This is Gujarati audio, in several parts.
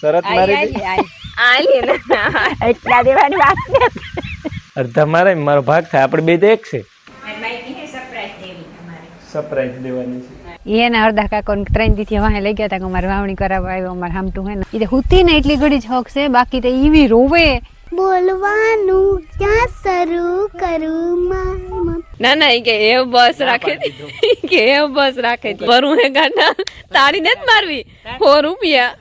શરત મારી એટલા દેવાની વાત ને અડધા મારે મારો ભાગ થાય, આપણે બે તો એક છે. સરપ્રાઈઝ દેવાની છે. એને અડધા કાકો 3 દીથી વાહે લઈ ગયા હતા કે અમારે વાવણી કરાવવા આવ્યો, અમારે હામટું હે ને એ હુતી ને એટલી ઘડી જ હક છે, બાકી તો ઈવી રોવે બોલવાનું ક્યાં શરૂ કરું ના ના કે એ બસ રાખે કે એ બસ રાખે ભરું હે ગાડા તાળી ને જ મારવી 4 રૂપિયા.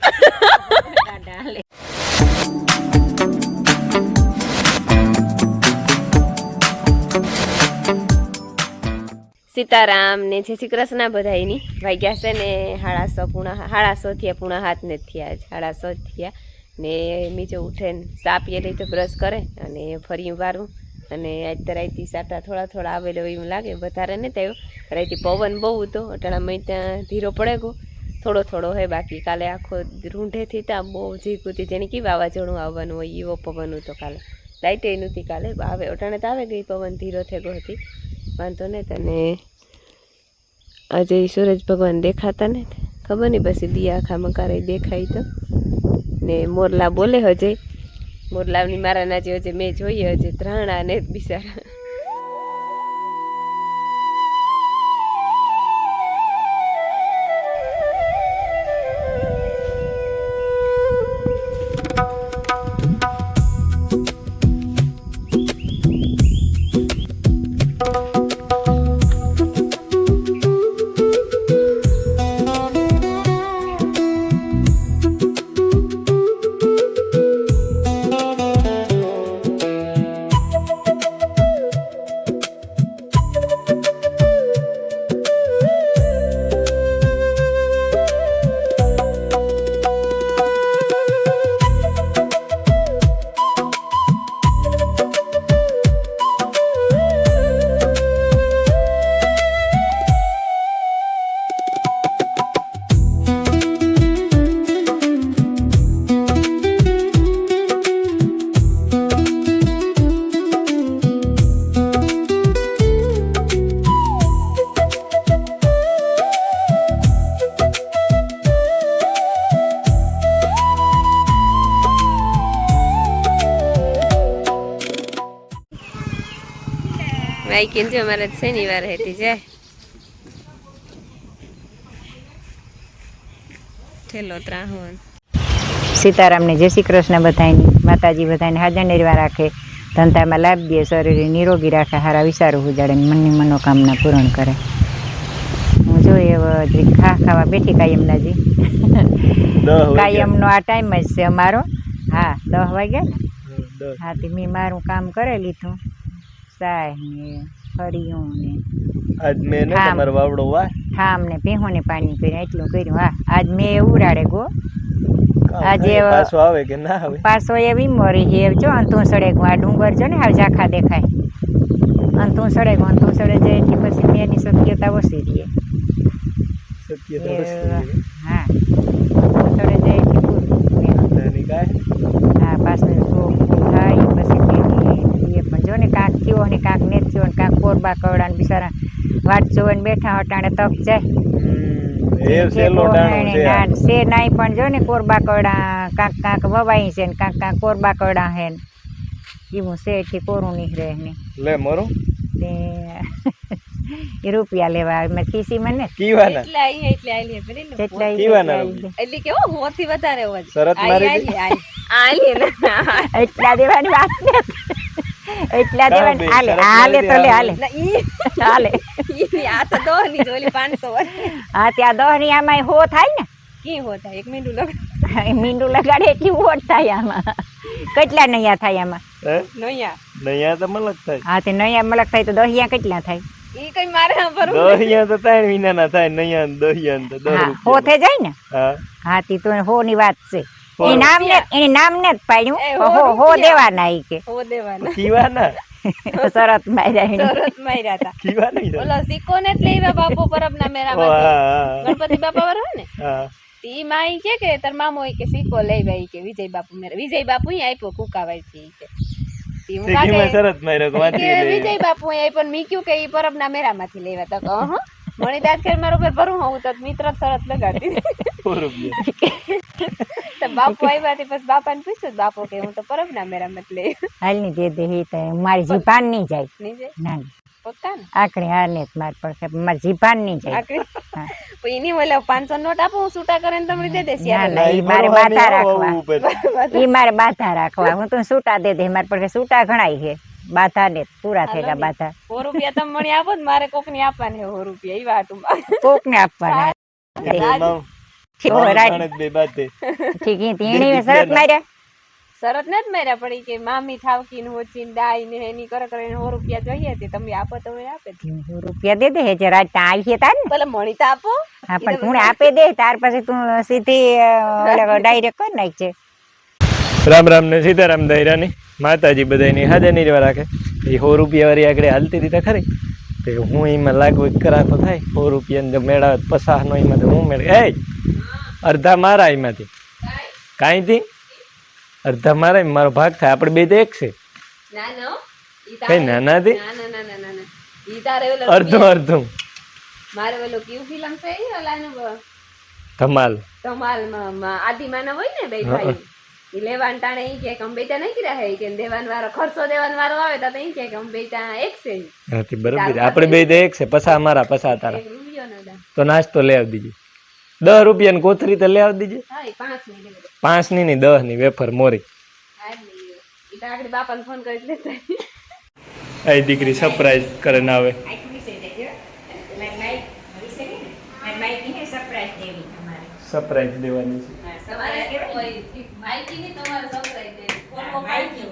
સીતારામ ને જય શ્રી કૃષ્ણ બધાયની. વાગ્યા છે ને 7:30 થયા, પૂણા 7 ને થયા, 7:30 થયા ને બીજો ઉઠે ને ચા પીએ લઈ તો બ્રશ કરે અને ફરી વારું અને આજ તો રાઈતી સાટા થોડા આવેલો એવું લાગે, વધારે ને થયો. રાઈતી પવન બહુ હતો, અટાણામાં ત્યાં ધીરો પડે ગયો થોડો હે, બાકી કાલે આખો રૂંઢેથી ત્યાં બહુ ઝીકુતી જેને કી વાવાઝોડું આવવાનું હોય એવો પવન હતો કાલે. લાઇટે નહોતી કાલે, આવે અટાણે તો આવે ગઈ, પવન ધીરો થઈ ગયો હતી, વાંધો નહીં. તને આજે સૂરજ ભગવાન દેખાતા ને ખબર નહીં, પછી દિયા આખા મકારે દેખાય તો ને મોરલા બોલે હજે, મોરલાની મારા નાજે હજે મેં જોઈએ હજે ધ્રાણા ને બિચારા. માઈકીન જો મારે શનિવાર હતી જાય ઠેલો ત્રાહું. સીતારામને જય શ્રી કૃષ્ણ બધાયની. માતાજી બધાને હાજર નિર્વા રાખે, ધંધામાં લાભ દે, શરીર નિરોગી રાખે, હારા વિચારો ઉજાડે, મનની મનોકામના પૂર્ણ કરે. હું જોઈએ ખાવા બેઠી કાયમના જી કાયમનો આ ટાઈમ જ છે અમારો. હા 10 વાગ્યા ને. હા તે મેં મારું કામ કરે લીધું, સાય ને ફળિયું ને આજ મેં ને તમારો વાવડો વાહ ખામ ને ભેહોને પાણી પીને એટલું કર્યું. હા આજ મેં ઉરાડે ગો, આજે પાછો આવે કે ના આવે, પાછો એવી મોરી હે જો અંતું સડે ગો. આ ડુંગર જો ને હાવ ઝાખા દેખાય, અંતું સડે ગો, અંતું સડે જાય એટલે પછી મેની શક્યતા ઓછી રહે. હા સડે જાય એટલે પૂરું. હા પાછું થાય પછી એ પણ જો ને કાંક થયો ને કાંક ને થયો ને કાંક કોરબા કવડા ને બિચારા વાટ જોઈને બેઠા હટાણે તક જાય છે નાઈ. પણ જો ને કોરબા કવડા કાંક વવાઈ છે ને કાંક કોરબા કવડા હે ને એવું છે એટલે કોરું નીકળે ને લે મરું એ રૂપિયા લેવા મેં ખીસી મને કીવાના એટલે કેવો હોથી વધારે હોય શરત મારી એટલા દેવાની વાત ને એટલા દેવાની હાલે હાલે તો લે હાલે હાલે આ તો 10 ની જોલી 500. હા ત્યાં 10 ની આમાં હો થાય ને કી હો થાય, એક મીંડું લગાડે એટલી વોટ થાય આમાં. કેટલા નૈયા થાય આમાં? નૈયા તો મલક થાય. હા તે નૈયા મલક થાય તો દહિયા કેટલા થાય? ઈ કઈ મારે દહિયા તો 3 મહિનાના થાય, નૈયા દહિયા તો 10 રૂપિયા હો થઈ જાય ને. હા હા તી તો હો ની વાત છે. એની નામ ને જ પાડ્યું હો દેવાના ઈ કે હો દેવાના કીવાના શરત માર્યા હતા ઓલો સિક્કો ને જ લેવા બાપુ પરબના મેરામાં ગણપતિ બાપા વર હોય ને ઈ માઈ કે તાર મામો કે સિક્કો લેવા કે વિજય બાપુ મેરા, વિજય બાપુ આપ્યો કુકાવાઈ થી કે શરત માર્યો વિજય બાપુ આપ્યો, મી ક્યું કે ઈ પરબના મેરામાંથી લેવા તો મણી દાદ કરી મારા ઉપર ભરું હું તો મિત્ર શરત લગાડી સો રૂપિયા તો બાપુ આવ્યા તે પછી બાપાને પૂછ્યું બાપુ કે હું તો પરબ ના મેરા મતલે હાલ ની દે દે હી તો મારી જીભાન નહીં જાય નીચે ના પોતાને આકડી હાર ને માર પડશે મારી જીભાન નહીં જાય આકરી પછી એની ઓલા 500 નોટ આપો હું છૂટા કરીને તમને દે દેશ ના, ના, ઈ મારે માથા રાખવા ઈ મારે બાથા રાખવા હું તો છૂટા દે દે મારે પડશે છૂટા ઘણાય છે બાથા ને પૂરા થયેલા બાથા 100 રૂપિયા તમે મણી આપો ને મારે કોક ની આપવાને 100 રૂપિયા ઈ વાતું કોક ને આપવાના બે બાતે ઠીક એ તેણી શરત માર્યા શરત નથી માર્યા પડી કે મામી ઠાવકી નું હોચીન ડાઈ ને એની કરે કરીને 100 રૂપિયા જોઈએ તે તમે આપો તો મને આપે રૂપિયા દે દે હે જરા ત્યાં આવી તાર ને ભલે મણી તો આપો હા પણ તું આપે દે તાર પછી તું સીધી ડાયરેક્ટ કરી નાખજે રામ રામ ને સીતારામ દૈરાની માતાજી બધાની હાજર નિર્વા રાખે એ 100 રૂપિયા વાળી આગળ હાલતી રીતે ખરી તે હું એમાં લાગવગ કરા તો થાય 100 રૂપિયા જો મેળાવે 50 નો એમાં હું મેળવે એ અડધા મારા એમાંથી કાંઈથી અડધા મારા મારો ભાગ થાય આપણે બે તો એક છે ના ના કઈ નાનાથી ના ઈ તારે ઓલો અડધું અડધું મારે ઓલો ક્યુ ફિલ્મ છે ઈ ઓલાનું ધમાલ માં આદિમાના હોય ને બે ભાઈ ઈ લેવાન ટાણે ઈ કે કમ બેટા નહીં કર્યા હે કે દેવાન વાળો ખર્ચો દેવાન વાળો આવે તો ઈ કે કમ બેટા એક છે હાથી બરાબર આપણે બે તો એક છે પસા મારા પસા તારા એક રૂપિયો ન દા તો નાસ્તો લઈ આવી દીજે 10 રૂપિયાની કોથરી તો લઈ આવી દીજે હા 5 ની દે 5 ની નહીં 10 ની વેફર મોરી હા ઈ તો આગળ બાપાને ફોન કરી લેતા આ દીકરી સરપ્રાઈઝ કરીને આવે સરપ્રાઈઝ દેવાની છે સવારે કોઈ માઈકી ની તમારે સરપ્રાઈઝ દે કોનો માઈકી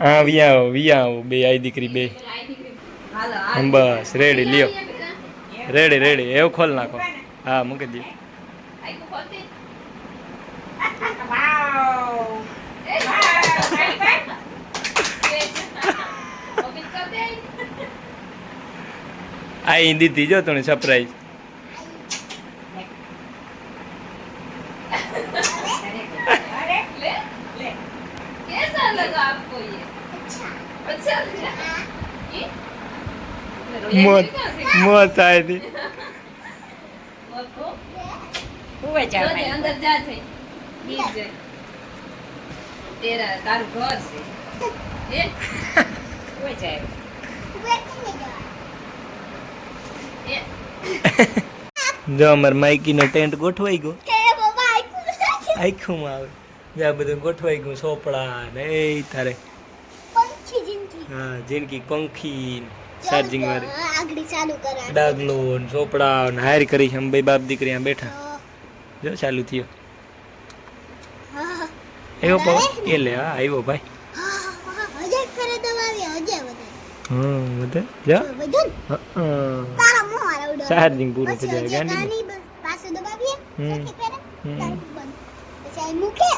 હા વિયાવો બે આઈ દીકરી બે હાલો બસ રેડી લ્યો રેડી એવું ખોલ નાખો હા મૂકી દે આઈકો ખોલતી આ દીધી જો તને સરપ્રાઈઝ कैसा लगा आपको ये अच्छा लगा મોત આઈ હતી अंदर जा थे बीच जाए तेरा तारू घर से ये हुए जाए ये જો અમાર માઈકી નો ટેન્ટ ગોઠવાઈ ગયો આખું આવે જ્યાં બધું ગોઠવાઈ ગયું સોપડા ને એ તારે હા જિંદગી પંખી ચાર્જિંગ વાળી આગળ ચાલુ કરા ડાગલો ને સોપડા ને હાર કરી છે બે બાપ દીકરી આ બેઠા જો ચાલુ થયો એવો પવન એ લે હા આવ્યો ભાઈ હજે કરે દબાવી હજે વધે જા તારા મોં આરવડો ચાર્જિંગ પૂરું થઈ જાય ગાંડી ગાની પાસે દબાવીએ સખી કરે તારું બંધ પછી આ મૂકે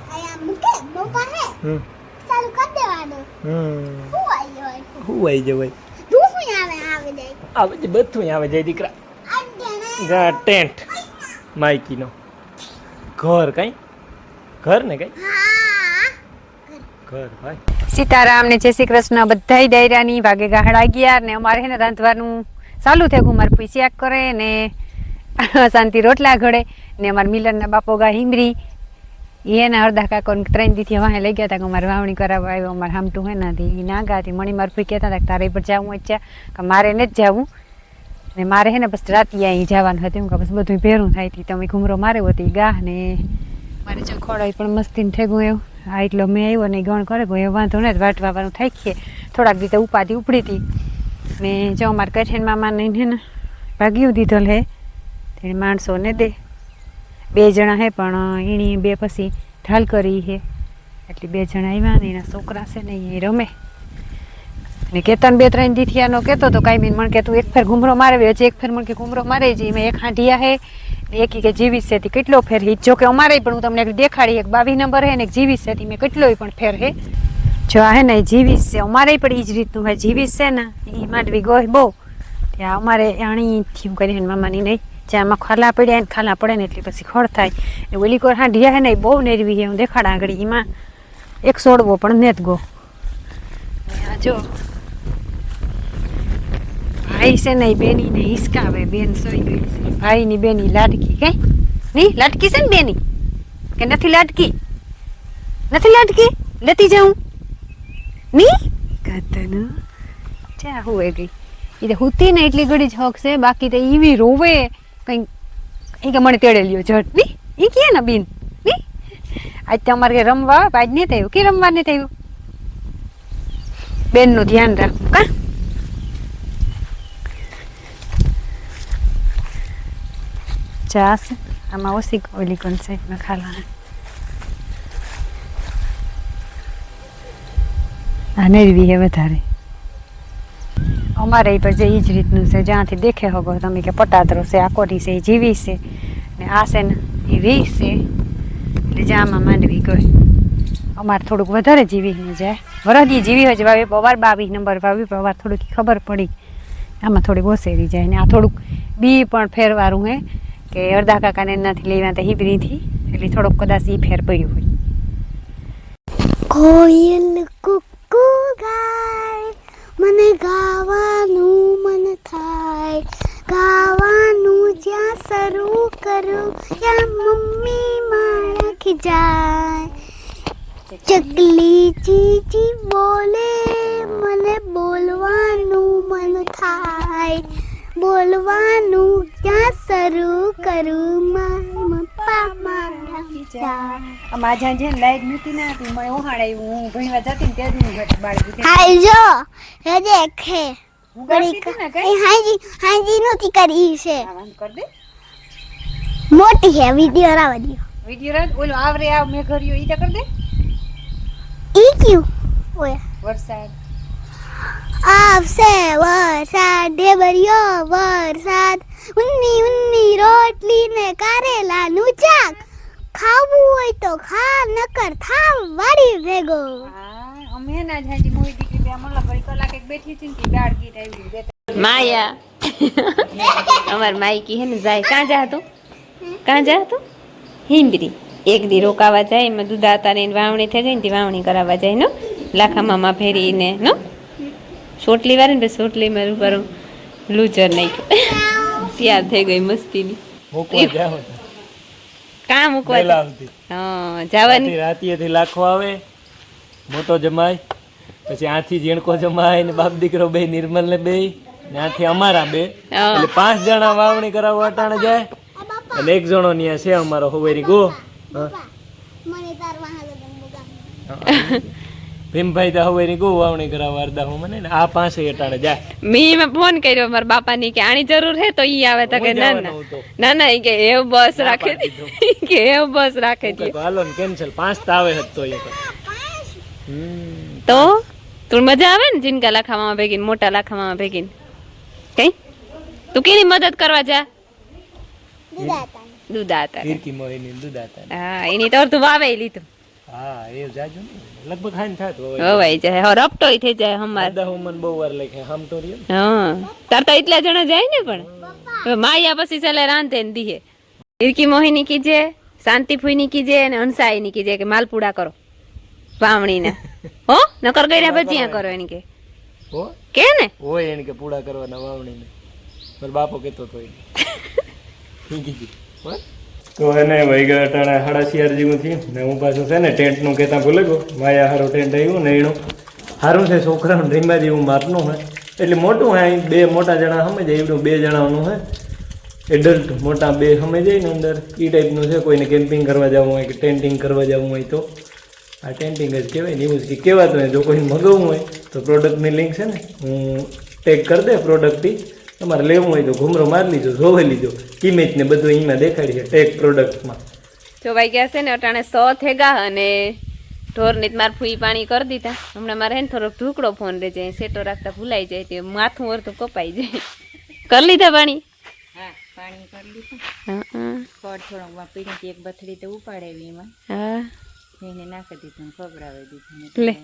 આયા મૂકે મો પાસે ચાલુ કરી દેવાનો હું આવી જાય તું હું આવે જાય આવે છે બધું આવે જાય દીકરા જા ટેન્ટ માઈકી નો ઘર કઈ ઘર ને કઈ ઘર ભાઈ સીતારામ ને જય શ્રી કૃષ્ણ બધાય ડાયરાની વાગે ગાહડા 11 ને અમારે હે ને રાંધવાનું ચાલુ થઈ ગયું મારે પૂછ્યા કરે ને શાંતિ રોટલા ઘડે ને અમારા મિલનના બાપો ગા હિમરી એને અડધા કાકો 3 દીથી વાહે લઈ ગયા હતા કે અમારે વાવણી કરાવવા આવ્યો અમારે હામટું હે નથી ના ગાતી મણી માર ફૂઈ કહેતા હતા કે તારે પર જવું ઈચ્છા કે મારે નથી જવું ને મારે હે ને બસ રાતે અહીં જવાનું હતું કે બસ બધું ભેરું થાય હતી તમે ઘૂમરો માર્યો હતી ગાહ ને મારે જો ખોડાઈ પણ મસ્તીને ઠેગું એવું હા એટલો મેં આવ્યો ને ગણ કરે ગયો વાંધો ને વાટવાનું થાય ખીએ થોડાક રીતે ઉપાધિ ઉપડી હતી ને જો અમારે કઠેન મામાને હે ને ભાગ્યું દીધો હે તેને માણસો ને દે 2 જણા હે પણ એની 2 પછી ઢાલ કરી હે એટલે 2 જણા આવ્યા ને એના છોકરા છે ને એ રમે ને કેતન 2-3 દીથી આનો કહેતો તો કાંઈ મને કે તું એક ફેર ઘૂમરો મારે હજી એક ફેર મને કે ઘૂમરો મારે જ એમાં એક હાંડિયા હે ને એક કે જીવીસ છે કેટલો ફેર હે જો કે અમારે પણ હું તમને દેખાડી એક 22 નંબર હે ને એક જીવીસ છે મેં કેટલોય પણ ફેર હે જો હે ને જીવીસ છે અમારે પણ એ જ રીતનું હોય જીવીસ છે ને એ માંડવી ગોય બહુ ત્યાં અમારે આણી થયું કરીને મામાની નહીં જ્યાં આમાં ખાલા પડ્યા ને ખાલા પડે ને એટલે પછી ખડ થાય ને ઓલી કોર હાંડિયા હે ને એ બહુ નેરવી હે હું દેખાડા આગળ એમાં એક સોડવો પણ નેત ગો જો ભાઈ છે ને બેની ને હિસકાવે, બેન સોઈ ગઈ છે. ભાઈ ની બેની લાડકી કઈ નહીં લાડકી છે ને બેની કે નથી લાડકી? નથી લાડકી? લેતી જાઉં ની કતનું ચા હોવે ગઈ. એ તો હુતી ને એટલી ઘડી જ હક છે, બાકી તો એવી રોવે કઈ એ કે મને તેડે લ્યો ઝટ ની એ કે ને બેન ની આજ તમારે રમવા આજ નહીં થયું કે રમવા નહીં થયું. બેન નું ધ્યાન રાખવું કા. ચા છે આમાં ઓછી ઓલી કોન્સાઇટમાં ખાલા આ નરવી હે વધારે. અમારે પર જે એ જ રીતનું છે, જ્યાંથી દેખે હોગો તમે કે પટાદરો છે, આકોરી છે, એ જીવી છે ને આ છે ને એ વીસ છે, એટલે જામાં માંડવી ગઈ. અમારે થોડુંક વધારે જીવી ને જાય, વરદી જીવી હોય વાવી પવાર 22 નંબર વાવી પવાર થોડુંક ખબર પડી, આમાં થોડીક ઓસેરી જાય ને આ થોડુંક બી પણ ફેરવારું હે કે અડધા કાકાને નથી લેવા તો હિબરીથી, એટલે થોડોક કદાચ ઈ ફેર પડ્યું હોય. કોયલ કુકુ ગાય, મને ગાવાનું મન થાય, ગાવાનું જ્યાં શરૂ કરું ત્યાં મમ્મી મારા ખીજાય. ચકલી ચીચી બોલે, મને બોલવાનું મન થાય, બોલવાનું ક્યાં શરૂ કરું મારા પપ્પા મારા ખીજાય. આમાં જ્યાં જ્યાં લાઈટ નહોતી ના હતી મને ઓહાડાયું, હું ભણવા જતી ને ત્યાં જ હું બાળકી હાય જો એ દેખે હું કરતી હતી ને કઈ હાજી નોતી કરી છે, આમ કર દે મોટી હે વિડિયો રાવ દિયો. વિડિયો રાત ઓલો આવરે આવ મે કર્યો ઈ તો કર દે. ઈ ક્યું ઓય વરસાદ આવશે વરસાદ ઢેબરિયો વરસાદ, ઉન્ની ઉન્ની રોટલી ને કારેલાનું શાક, ખાવું હોય તો ખા નકર થાવ વાડી ભેગો. હા અમે ના જાજી મોઈ દીકરી બે મલ્લા ઘડી કલાક એક બેઠી હતી ને તી દાળ ગીત આવી બે માયા અમાર માઈકી હે ને જાય કાં જા તું? કાં જા તું? હિંબરી એક દી રોકાવા જાય, એમાં દુધાતા ને વાવણી થઈ ગઈ ને વાવણી કરાવવા જાય નો લાખામાં ફેરીને નો સોટલી વાળી ને સોટલી માં ઉપર લૂચર નાખ્યું તૈયાર થઈ ગઈ મસ્તીની. મૂકવા જાવ તો કાં મૂકવા પહેલા આવતી. હા જવાની રાતીએથી લાખો આવે, મોટો જમાય, પછી આથી ઝીણકો જમાય ને બાપ દીકરો બે નિર્મલ ને બે ને આથી અમારા બે, એટલે 5 જણા વાવણી કરાવવા અટાણે જાય અને એક જણો ન્યા છે અમારો હોવેરી ગો મને તાર વાહ ભીમભાઈ તો હોવેરી ગો વાવણી કરાવવા અડધા હું મને ને આ 5 અટાણે જાય. મેં ફોન કર્યો મારા બાપા ની કે આની જરૂર હે તો ઈ આવે તો કે ના ના ના ઈ કે એવું બસ રાખે કે એવું બસ રાખે તો હાલો ને કેન્સલ 5 તો આવે હતો એ તો તું મજા આવે ને જીનકા લાખામાં ભેગી મોટા લાખામાં ભેગી કઈ તું કેની મદદ કરવા જા? દુધાતા તીરકી મોહીની દુધાતા. હા એની તો તું વાવે લીધું. હા એ જાજુ લગભગ ખાઈને થાત હવાઈ જાય હો રપટોય થઈ જાય હમાર દાદા હું મને બહુ વાર લખે હમ તો રહ્યો. હા તાર તો એટલા જણા જાય ને પણ માયા પછી ચાલે રાંધે ને દીહે. તીરકી મોહીની કીજે, શાંતિ ફૂઈની કીજે અને હંસાઈની કીજે કે માલપુડા કરો વાવણીના હો નકર ગઈરા ભજીયા કરો એની કે હો કે ને હોય એને કે પૂડા કરવાના વાવણીને પર બાપો કેતો તો તો એને વૈગા અટાણા 11:30 જેવું થયું ને હું પાછું છે ને ટેન્ટનું કહેતા ભૂલે ગયો. માયા હારું ટેન્ટ આવ્યું ને એનું સારું છે છોકરાનું રીંબા જેવું મારનું હે એટલે મોટું હે, 2 મોટા જણા સમજ જાય એવડું 2 જણાનું હે એડલ્ટ મોટા 2 સમજ જાય ને અંદર એ ટાઈપનું છે. કોઈને કેમ્પિંગ કરવા જવું હોય કે ટેન્ટિંગ કરવા જવું હોય તો આ ટેન્ટિંગ જ કહેવાય ને, એવું જ કહેવાતું હોય. જો કોઈ મગાવવું હોય તો પ્રોડક્ટની લિંક છે ને હું ટેગ કરી દે પ્રોડક્ટથી, તમારે લેવું હોય તો ઘૂમરો મારી લીધો, જોઈ લીધો, ઇમેજ ને બધું એમાં દેખાડી છે ટેગ પ્રોડક્ટમાં. જો ભાઈ ગયા છે ને અટાણે 100 થેગા અને ઢોરની માર ફૂઈ પાણી કરી દીધા. હમણાં મારે હે ને થોડોક ઢુકડો ફોન રહે જાય, સેટો રાખતા ભૂલાઈ જાય તે માથું અડધું કપાઈ જાય. કરી લીધા પાણી? હા પાણી કરી લીધું. હા ખડ થોડોક પીડી એક બથડી તો ઉપાડેવી એમાં હા એને નાખી દીધું, ખવડાવી દીધું, લે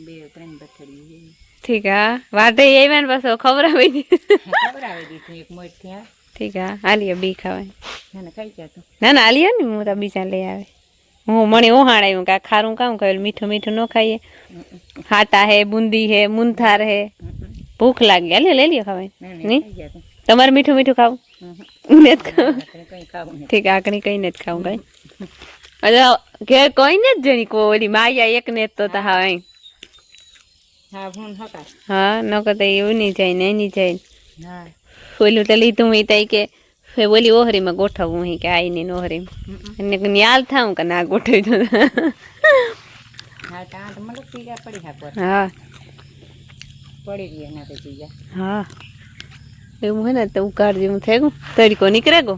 2-3 બથડી ઠીક હા વાટે આવ્યા ને પાછો ખવડાવી દીધું ખવડાવી દીધું એક મોટ ત્યાં. ઠીક હા હાલીએ બી ખાવાય એને ખાઈ ગયા તો ના ના હાલીએ ને હું તો બીજા લઈ આવે. હું મને ઓહાણાયું કે ખારું કામ કહ્યું મીઠું મીઠું ન ખાઈએ. હાટા હે, બુંદી હે, મુંથાર હે ભૂખ લાગી, હાલે લઈ લ્યો ખાવા નહીં. તમારે મીઠું મીઠું ખાવું નથી ખાવું? ઠીક, આકણી કઈ નથી ખાવું કઈ. અરે ઘેર કોઈ ને જ જણી કો ઓલી માયા એક ને તો હા અહીં. હા ન કરતા એવું નહીં જાય ને નહીં જાય. ઓલું તો લીધું મેં તઈ કે ઓલી ઓહરીમાં ગોઠવવું હી કે આઈ ની ઓહરીમાં એને ન્યાલ થાવું કે ના ગોઠવી દો. હા હા એવું હે ને તો ઉકાળ જેવું થઈ ગયું, તડકો નીકળે ગો.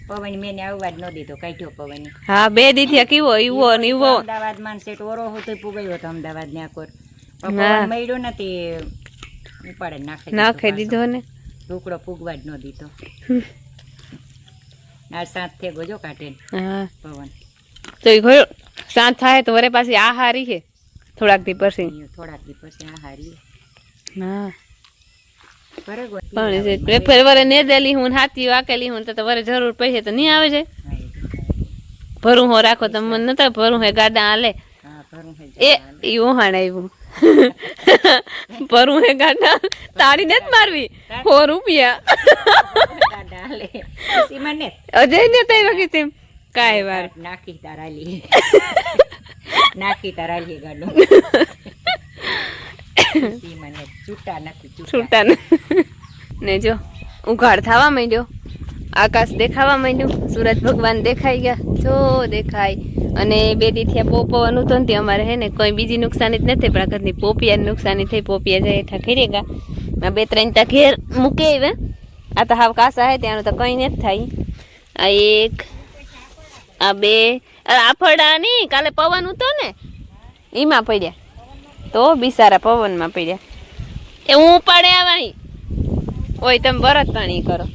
પવન મેં આવવા જ ન દીધો, કાઢ્યો પવન. હા 2 દી થયા કેવો ઈવો ને ઈવો. અમદાવાદમાં સેટ ઓરો હતો પુગાયો હતો અમદાવાદ ને આકોર પવન મળ્યો નથી, ઉપાડે નાખી દીધો ને ઢોકળો પુગવા જ ન દીધો. આ સાત થે ગોજો કાઢે. હા પવન તો એ ગયો સાંજ થાય તો વરે પાછી આ હારી છે થોડાક દી પછી. આ હારી. હા પણ ફેર વરે ને દેલી હું હાથી વાકેલી હું તો વરે જરૂર પડશે તો નહીં આવે છે. ભરું હો રાખો તો મને નતા ભરું હે ગાડા હાલે એ ઓહાણ આવ્યું. ભરું હે ગાડા તાળી ને જ મારવી 100 રૂપિયા અજય ને તઈ વખતે તેમ કાય વાર નાખી તારાલી ગાડો છૂટા ને જો ઉઘાડ થવા માંડ્યો, આકાશ દેખાવા માંડ્યું, સૂરજ ભગવાન દેખાઈ ગયા જો દેખાય. અને 2 દી થયા પવન હતો ને અમારે હે ને કોઈ બીજી નુકસાની જ નથી, પણ આ ઘરની પોપિયાની નુકસાની થઈ. પોપિયા જાય હેઠા ખરી ગયા, 2-3 તા ઘેર મૂકે આવે. આ તો હાવ કાસા હે ત્યાંનું તો કંઈ નથી થાય. આ 1 આ 2 આફડા નહીં કાલે પવન હતો ને એમાં પડ્યા તો બિસારા પવનમાં પડ્યા. એ હું પડે આવાય ઓય તમે બરત પાણી કરો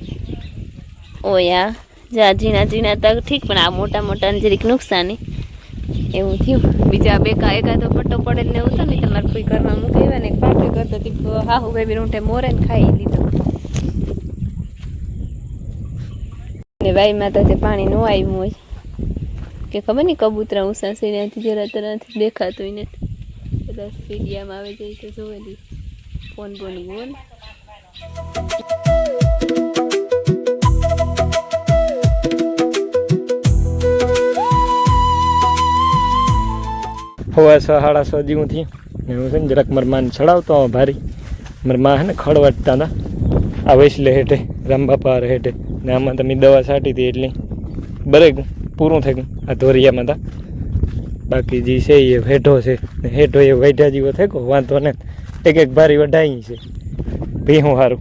ઓયા જા ઝીણા ઝીણા તક ઠીક, પણ આ મોટા મોટા જરીક નુકસાની એવું થયું. બીજા 2 એકાદો પટ્ટો પડેલ ને એવું તો ને તમારે કોઈ ઘરમાં મૂકી ને પાટલી કરતો હાહુ બેબી રૂંઠે મોરે ને ખાઈ લીધો. ને વાઈમાં તો પાણી નું આવ્યું હોય કે ખબર નહીં કબૂતરા ઉષા સીરિયાથી જરા તરાથી દેખાતું નથી. બધા સીરિયામાં આવે જાય તો જોવેલી ફોન બોની બોલ. હવા 6-6:30 જેવું થયું ને હું છે ને જરાક મારા માને ચડાવતો ભારી. મારા માં હે ને ખડવાટતા હતા આ વૈસલે હેઠે રામબાપા હેઠે ને આમાં તમે દવા છાંટી હતી એટલે બરે પૂરું થઈ ગયું. આ ધોરિયામાં હતા બાકી જે છે એ હેઠો છે ને હેઠો એ વૈઢા જેવો થઈ ગયો વાંધો ને એક ભારી વઢાઈ છે ભીહું સારું.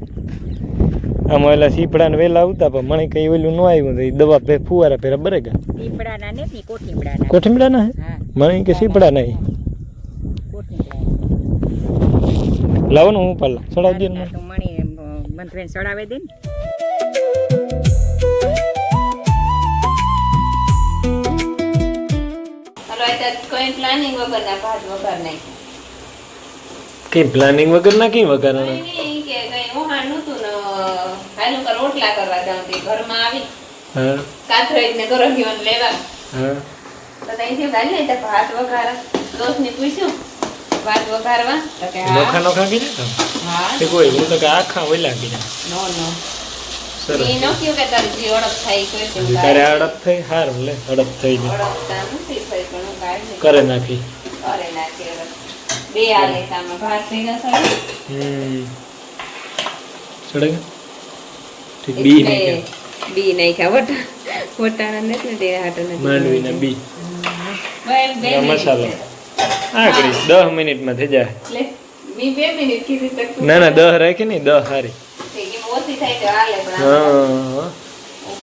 આમાં એલા સીપડાને વહેલા આવતા પણ મને કંઈ ઓલું ન આવ્યું તો એ દવા ફુવારા પહેરા બરે ગયા. કોઠીમડાના હે મને કે સીપડાના લાવો ને હું પાલા ચડાવી દે મંત્રેન ચડાવે દે ને. કોઈ પ્લાનિંગ વગર ના ભાત વગર નહીં કઈ પ્લાનિંગ વગર ના કઈ વગર કે કઈ ઓહાણ નતું ને હાલું કર રોટલા કરવા જાઉં તે ઘરમાં આવી હા કાથરેજ ને ગરમિયોન લેવા હા તો તઈથી ભાઈ ને તો ભાત વઘારા દોસ્ત ને પૂછ્યું ભાત વઘારવા તો કે હા નોખા નોખા કીધા હા તે કોઈ હું તો કે આખા ઓલા કીધા નો સરસ ઈ નો કયો કે તારી જી ઓળખ થાય કોઈ છે તારે અડપ થઈ હાર લે અડપ થઈ ગઈ ઓળખતા નથી થઈ પણ હું કાઢી કરે નાખી કરે નાખી બે આલે તામાં ભાત થઈ જશે ચડે ઠીક બી નહીં બી નાખ્યા વટાણા નથી ને તે હાટો નથી માંડવી ને બી બે મસાલો આ કરી 10 મિનિટમાં થઈ જાય લે બી 2 મિનિટ કીધી તક ના 10 રાખી નહીં 10 હારી ઓછી થાય તો હાલે પણ હા